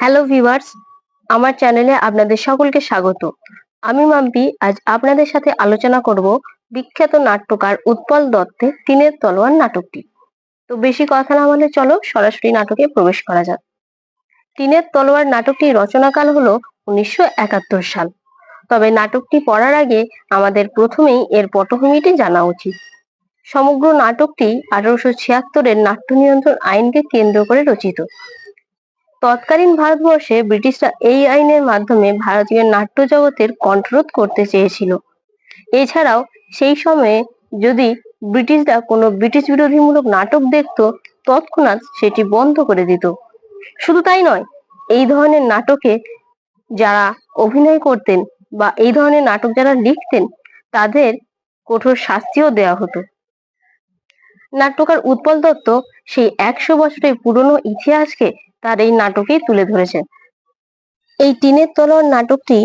Hello viewers, আমার চ্যানেলে আপনাদের সকলকে স্বাগত। আমি মাম্পি আজ আপনাদের সাথে আলোচনা করব বিখ্যাত নাট্যকার উৎপল দত্তের তিনের তলোয়ার নাটকটি। তো বেশি কথা না বলে চলো সরাসরি নাটকে প্রবেশ করা যাক। তিনের তলোয়ার নাটকটির রচনাকাল হলো 1971 সাল। তবে নাটকটি পড়ার আগে আমাদের প্রথমেই এর পটভূমিটি জানা উচিত। সমগ্র নাটকটি 1876-এর নাট্য নিয়ন্ত্রণ আইনকে কেন্দ্র করে রচিত। তৎকালীন ভারতবর্ষে ব্রিটিশরা এই আইনের মাধ্যমে ভারতীয় নাট্য জগতের কণ্ঠরোধ করতে চেয়েছিল। এছাড়াও সেই সময়ে যদি ব্রিটিশরা কোনো ব্রিটিশ বিরোধীমূলক নাটক দেখতো, তৎক্ষণাৎ সেটি বন্ধ করে দিত। শুধু তাই নয়, এই ধরনের নাটকে যারা অভিনয় করতেন বা এই ধরনের নাটক যারা লিখতেন তাদের কঠোর শাস্তিও দেওয়া হতো। নাট্যকার উৎপল দত্ত সেই 100 বছরের পুরনো ইতিহাসকে তার এই নাটকেই তুলে ধরেছেন। এই টিনের তলোয়ার নাটকটি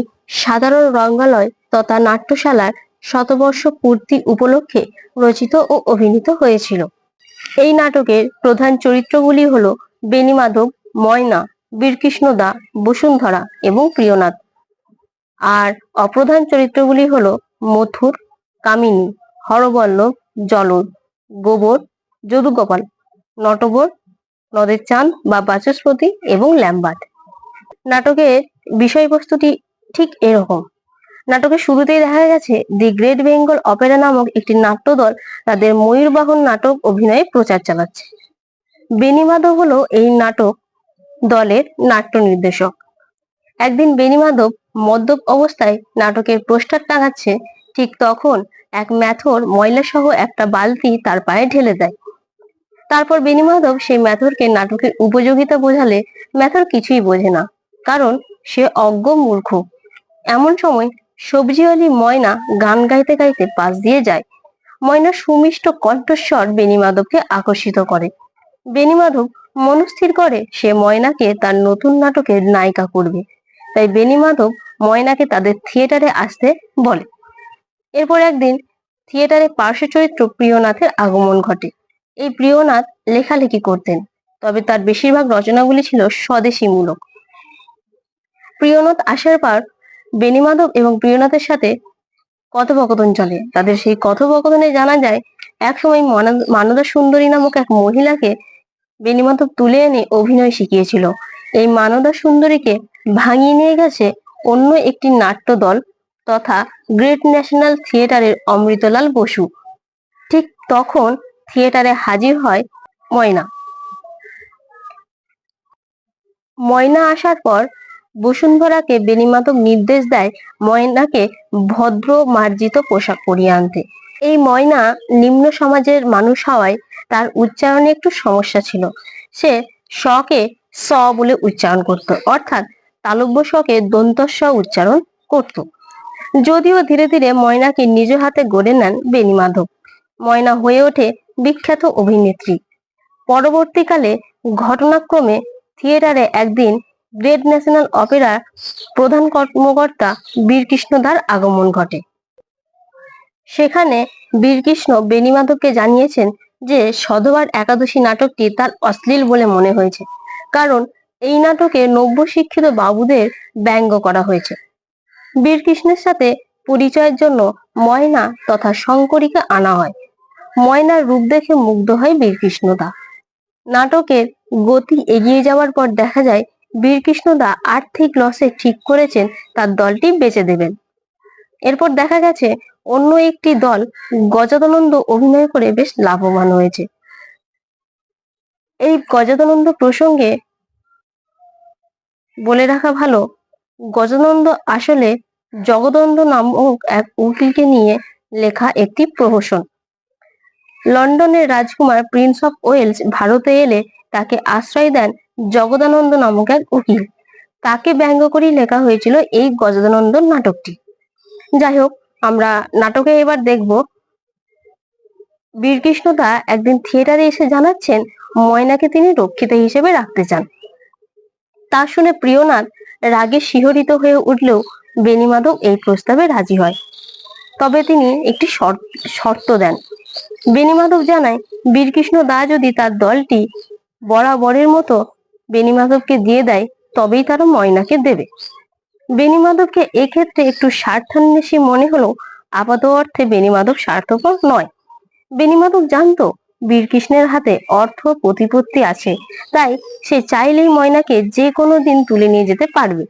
সাধারণ রঙ্গালয় তথা নাট্যশালার শতবর্ষ পূর্তি উপলক্ষে রচিত ও অভিনীত হয়েছিল। এই নাটকের প্রধান চরিত্রগুলি হলো বেণীমাধব, ময়না, বীরকৃষ্ণ দা, বসুন্ধরা এবং প্রিয়নাথ। আর অপ্রধান চরিত্রগুলি হলো মথুর, কামিনী, হরবল্লভ, জলদ, গোবর, যদুগোপাল, নটবর, নদের চাঁদ বা বাচস্পতি এবং ল্যাম্বার্ট। নাটকের বিষয়বস্তুটি ঠিক এরকম। নাটকের শুরুতেই দেখা গেছে দি গ্রেট বেঙ্গল অপেরা নামক একটি নাট্যদল তাদের ময়ূরবাহন নাটক অভিনয়ে প্রচার চালাচ্ছে। বেণীমাধব হলো এই নাটক দলের নাট্য নির্দেশক। একদিন বেণীমাধব মদ্যপ অবস্থায় নাটকের পোস্টার টাঙাচ্ছে, ঠিক তখন এক ম্যাথর ময়লা সহ একটা বালতি তার পায়ে ঢেলে দেয়। তারপর বেণীমাধব সেই ম্যাথরকে নাটকের উপযোগিতা বোঝালে ম্যাথর কিছুই বোঝে না, কারণ সে অজ্ঞ মূর্খ। এমন সময় সবজিওয়ালি ময়না গান গাইতে গাইতে পাশ দিয়ে যায়। ময়নার সুমিষ্ট কণ্ঠস্বর বেণীমাধবকে আকর্ষিত করে। বেণীমাধব মনস্থির করে সে ময়নাকে তার নতুন নাটকের নায়িকা করবে। তাই বেণীমাধব ময়নাকে তাদের থিয়েটারে আসতে বলে। এরপর একদিন থিয়েটারে পার্শ্ব চরিত্র প্রিয়নাথের আগমন ঘটে। এই প্রিয়নাথ লেখালেখি করতেন, তবে তার বেশিরভাগ রচনাগুলি ছিল স্বদেশীমূলক। প্রিয়নাথ আসার পর বেণীমাধব এবং প্রিয়নাথের সাথে কথোপকথন চলে। তাদের সেই কথোপকথনে জানা যায় একসময় মানদা সুন্দরী নামক এক মহিলাকে বেণীমাধব তুলে এনে অভিনয় শিখিয়েছিল। এই মানদা সুন্দরীকে ভাঙিয়ে নিয়ে গেছে অন্য একটি নাট্য দল তথা গ্রেট ন্যাশনাল থিয়েটারের অমৃতলাল বসু। ঠিক তখন থিয়েটারে হাজির হয় ময়না। ময়না আসার পর বসুন্ধরাকে বেণীমাধব নির্দেশ দেয় ময়নাকে ভদ্র মার্জিত পোশাক পরিয়ে আনতে। এই ময়না নিম্ন সমাজের মানুষ হওয়ায় তার উচ্চারণে একটু সমস্যা ছিল। সে কে স বলে উচ্চারণ করত, অর্থাৎ তালব্য কে দন্ত স উচ্চারণ করত। যদিও ধীরে ধীরে ময়নাকে নিজ হাতে গড়ে নেন বেণীমাধব। ময়না হয়ে ওঠে বিখ্যাত অভিনেত্রী। পরবর্তীকালে ঘটনাক্রমে থিয়েটারে একদিন গ্রেট ন্যাশনাল অপেরার প্রধান কর্মকর্তা বীরকৃষ্ণ দার আগমন ঘটে। সেখানে বীরকৃষ্ণ বেণীমাধবকে জানিয়েছেন যে সধবার একাদশী নাটকটি তার অশ্লীল বলে মনে হয়েছে, কারণ এই নাটকে নব্য শিক্ষিত বাবুদের ব্যঙ্গ করা হয়েছে। বীরকৃষ্ণের সাথে পরিচয়ের জন্য ময়না তথা শঙ্করীকে আনা হয়। ময়নার রূপ দেখে মুগ্ধ হয় বীরকৃষ্ণ দা। নাটকের গতি এগিয়ে যাওয়ার পর দেখা যায় বীরকৃষ্ণ দা আর্থিক লসে ঠিক করেছেন তার দলটি বেচে দেবেন। এরপর দেখা গেছে অন্য একটি দল গজাদানন্দ অভিনয় করে বেশ লাভবান হয়েছে। এই গজাদানন্দ প্রসঙ্গে বলে রাখা ভালো, গজানন্দ আসলে জগদন্দ নামক এক উকিলকে নিয়ে লেখা একটি প্রহসন। লন্ডনের রাজকুমার প্রিন্স অফ ওয়েলস ভারতে এলে তাকে আশ্রয় দেন জগদানন্দ নামক এক উকিল। তাকে ব্যঙ্গ করেই লেখা হয়েছিল এই গজাদানন্দ নাটকটি। যাই হোক, আমরা নাটকে এবার দেখব বীরকৃষ্ণ দা একদিন থিয়েটারে এসে জানাচ্ছেন ময়নাকে তিনি রক্ষিতা হিসেবে রাখতে চান। তা শুনে প্রিয়নাথ রাগে শিহরিত হয়ে উঠলেও বেণীমাধব এই প্রস্তাবে রাজি হয়। তবে তিনি একটি শর্ত দেন। বেণীমাধব জানায় বীরকৃষ্ণ দা যদি তার দলটি বরাবরের মতো বেণীমাধবকে দিয়ে দেয়, তবেই তারা ময়নাকে দেবে। বেণীমাধবকে এক্ষেত্রে একটু স্বার্থান্বেষী মনে হলেও আপাত অর্থে বেণীমাধব স্বার্থপর নয়। বেণীমাধব জানতো বীরকৃষ্ণের হাতে অর্থ প্রতিপত্তি আছে, তাই সে চাইলেই ময়নাকে যে কোনো দিন তুলে নিয়ে যেতে পারবে।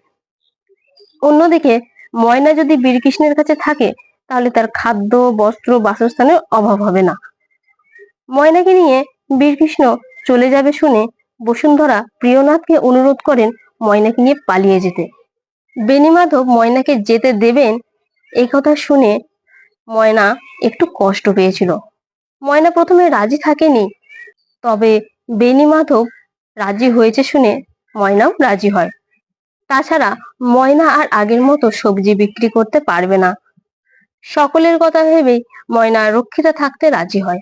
অন্যদিকে ময়না যদি বীরকৃষ্ণের কাছে থাকে তাহলে তার খাদ্য, বস্ত্র, বাসস্থানের অভাব হবে না। ময়নাকে নিয়ে বীরকৃষ্ণ চলে যাবে শুনে বসুন্ধরা প্রিয়নাথকে অনুরোধ করেন ময়নাকে নিয়ে পালিয়ে যেতে। বেণীমাধব ময়নাকে যেতে দেবেন এই কথা শুনে ময়না একটু কষ্ট পেয়েছিল। ময়না প্রথমে রাজি থাকেনি, তবে বেণীমাধব রাজি হয়েছে শুনে ময়নাও রাজি হয়। তাছাড়া ময়না আর আগের মতো সবজি বিক্রি করতে পারবে না। সকলের কথা ভেবেই ময়না রক্ষিতা থাকতে রাজি হয়।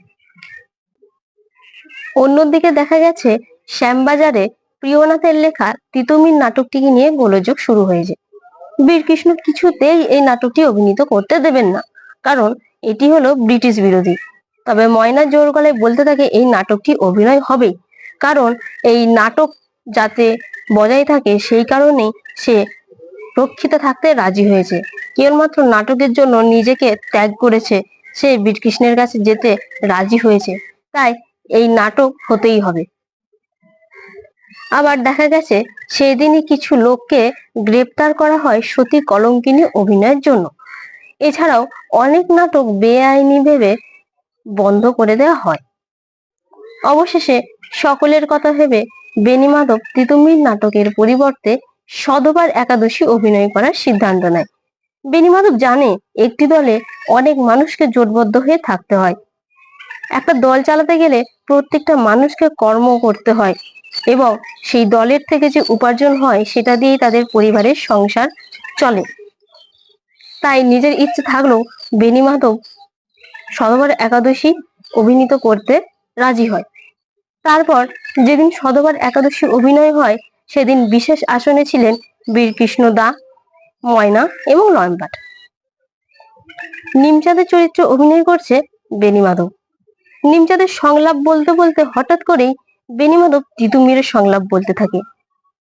অন্যদিকে দেখা গেছে শ্যামবাজারে প্রিয়নাথের লেখা তিতুমির নাটকটিকে নিয়ে গোলযোগ শুরু হয়েছে। বীরকৃষ্ণ কিছুতেই এই নাটকটি অভিনীত করতে দেবেন না, কারণ এটি হলো ব্রিটিশ বিরোধী। তবে ময়না জোর গলায় বলতে থাকে এই নাটকটি অভিনয় হবে, কারণ এই নাটক যাতে বজায় থাকে সেই কারণেই সে রক্ষিতা থাকতে রাজি হয়েছে। কেবলমাত্র নাটকের জন্য নিজেকে ত্যাগ করেছে, সে বীরকৃষ্ণের কাছে যেতে রাজি হয়েছে, তাই এই নাটক হতেই হবে। আবার দেখা গেছে সেদিনই কিছু লোককে গ্রেপ্তার করা হয় সতী কলঙ্কিনী অভিনয়ের জন্য। এছাড়াও অনেক নাটক বেআইনি ভেবে বন্ধ করে দেওয়া হয়। অবশেষে সকলের কথা ভেবে বেণীমাধব তিতুমির নাটকের পরিবর্তে সধবার একাদশী অভিনয় করার সিদ্ধান্ত নেয়। বেণীমাধব জানে একটি দলে অনেক মানুষকে জোটবদ্ধ হয়ে থাকতে হয়। একটা দল চালাতে গেলে প্রত্যেকটা মানুষকে কর্ম করতে হয় এবং সেই দলের থেকে যে উপার্জন হয় সেটা দিয়েই তাদের পরিবারের সংসার চলে। তাই নিজের ইচ্ছে থাকলেও বেণীমাধব সধবার একাদশী অভিনীত করতে রাজি হয়। তারপর যেদিন সধবার একাদশী অভিনয় হয় সেদিন বিশেষ আসনে ছিলেন বীরকৃষ্ণ দা, ময়না এবং লম্বাট। নিমচাঁদের চরিত্রে অভিনয় করছে বেণীমাধব। নিমচাঁদের সংলাপ বলতে বলতে হঠাৎ করেই বেণীমাধব তিতুমিরের সংলাপ বলতে থাকে।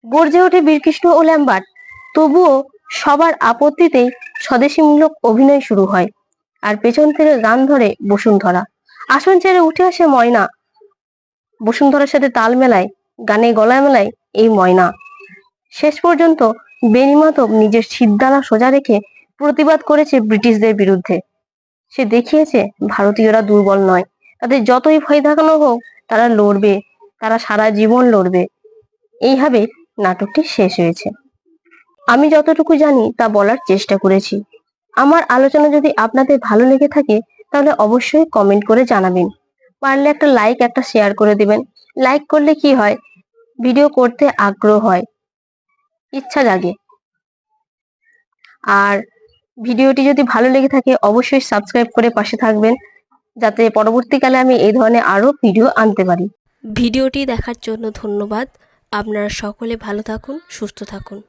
গর্জে ওঠে বীরকৃষ্ণ ও ল্যাম্বার্ট। তবুও সবার আপত্তিতেই স্বদেশীমূলক অভিনয় শুরু হয়, আর পেছন থেকে গান ধরে বসুন্ধরা। আসন ছেড়ে উঠে আসে ময়না, বসুন্ধরার সাথে তাল মেলায়, গানে গলা মেলায় এই ময়না। শেষ পর্যন্ত বেণীমাধব নিজের শিরদাঁড়া সোজা রেখে প্রতিবাদ করেছে ব্রিটিশদের বিরুদ্ধে। সে দেখিয়েছে ভারতীয়রা দুর্বল নয়, তাদের যতই ভয় দেখানো হোক তারা লড়বে, তারা সারা জীবন লড়বে। এইভাবে নাটকটি শেষ হয়েছে। আমি যতটুকু জানি তা বলার চেষ্টা করেছি। আমার আলোচনা যদি আপনাদের ভালো লেগে থাকে তাহলে অবশ্যই কমেন্ট করে জানাবেন। পারলে একটা লাইক, একটা শেয়ার করে দিবেন। লাইক করলে কি হয়, ভিডিও করতে আগ্রহ হয়, ইচ্ছা জাগে। আর ভিডিওটি যদি ভালো লেগে থাকে অবশ্যই সাবস্ক্রাইব করে পাশে থাকবেন, যাতে পরবর্তীকালে আমি এই ধরনের আরো ভিডিও আনতে পারি। ভিডিওটি দেখার জন্য ধন্যবাদ। আপনারা সকলে ভালো থাকুন, সুস্থ থাকুন।